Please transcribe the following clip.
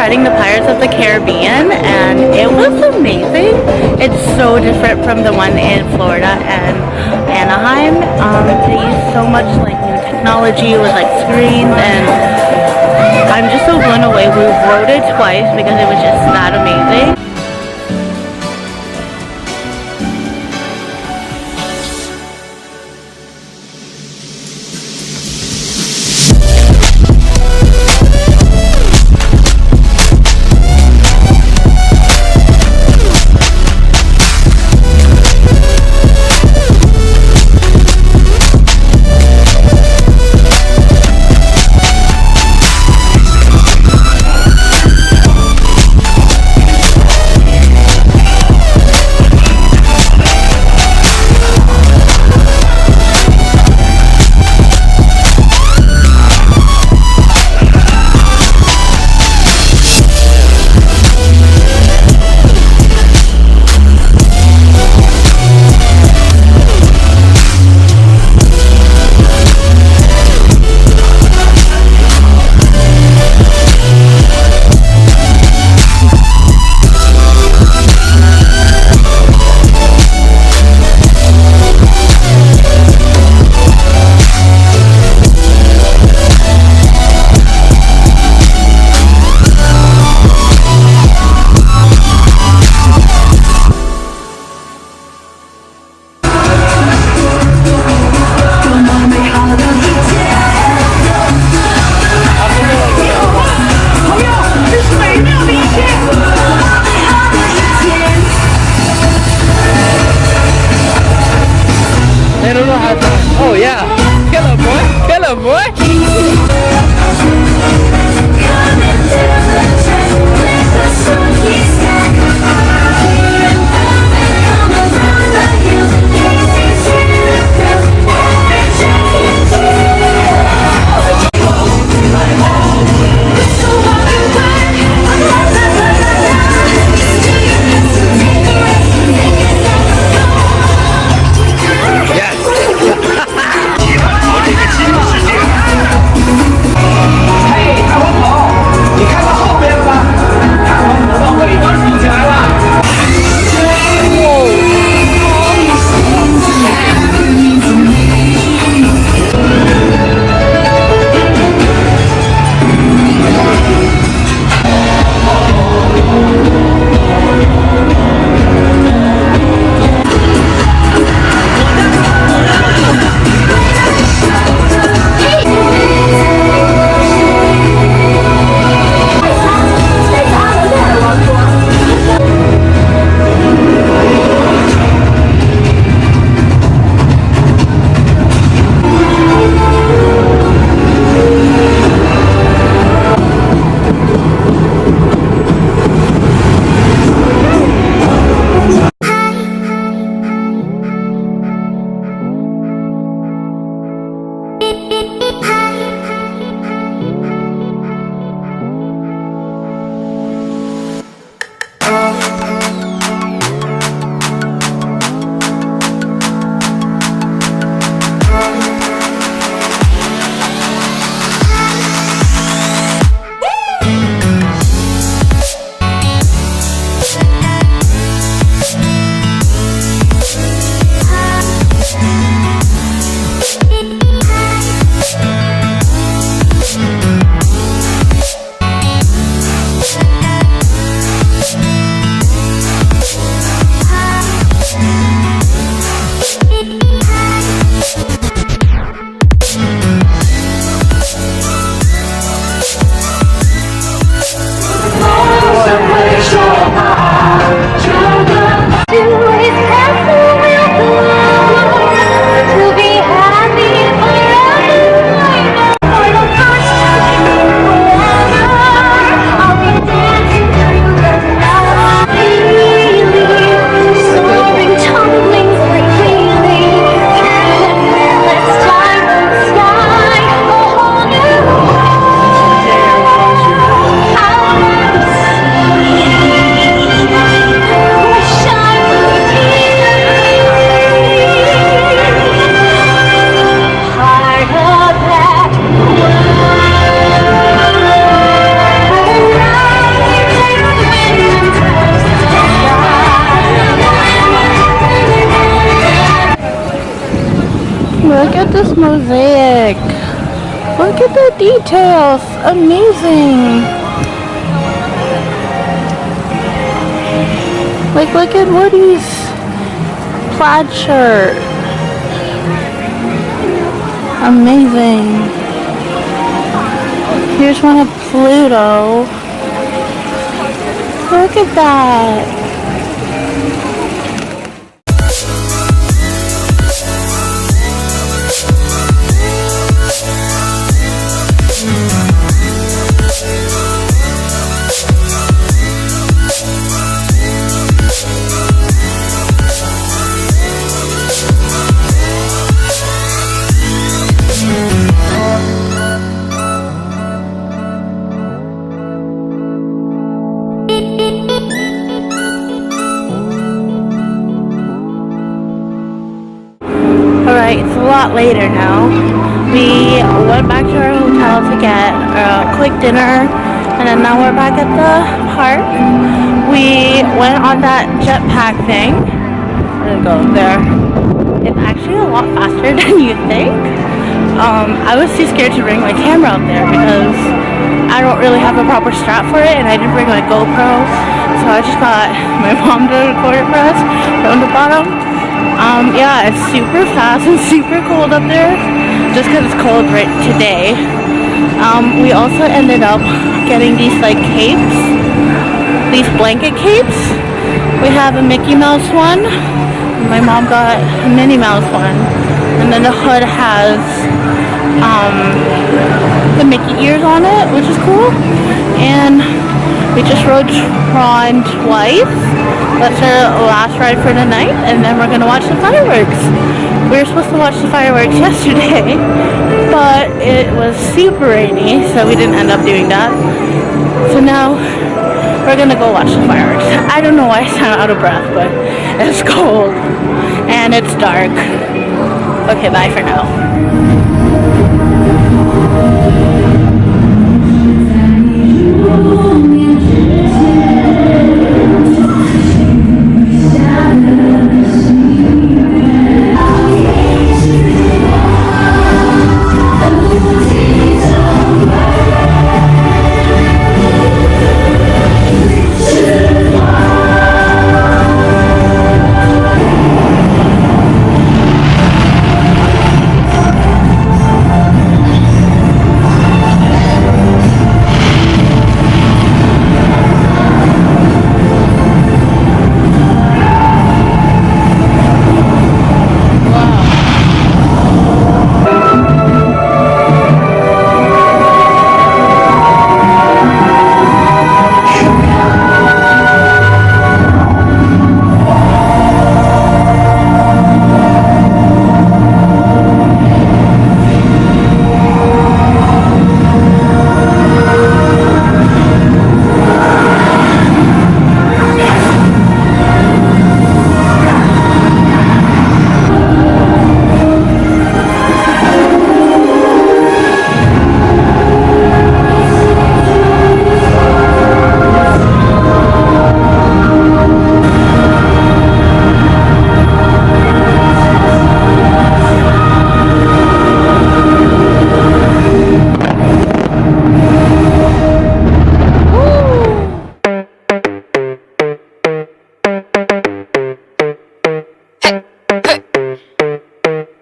riding the Pirates of the Caribbean, and it was amazing. It's so different from the one in Florida and Anaheim. They use so much like new technology with like screens, and I'm just so blown away. We rode it twice because it was just that amazing. Oh yeah, hello boy, hello boy. Look at this mosaic. Look at the details. Amazing. Like, look at Woody's plaid shirt. Amazing. Here's one of Pluto. Look at that. Alright, it's a lot later now. We went back to our hotel to get a quick dinner, and then now we're back at the park. We went on that jetpack thing. I'm gonna go there. It's actually a lot faster than you think. I was too scared to bring my camera up there because I don't really have a proper strap for it, and I didn't bring my GoPro, so I just got my mom to record it for us from the bottom. Yeah, it's super fast and super cold up there, just because it's cold right today. We also ended up getting these like capes, these blanket capes. We have a Mickey Mouse one, my mom got a Minnie Mouse one, and then the hood has the Mickey ears on it, which is cool. And we just rode Tron twice. That's our last ride for the night, and then we're gonna watch the fireworks. We were supposed to watch the fireworks yesterday, but it was super rainy, so we didn't end up doing that. So now we're gonna go watch the fireworks. I don't know why I sound out of breath, but it's cold and it's dark. Okay, bye for now. Oh,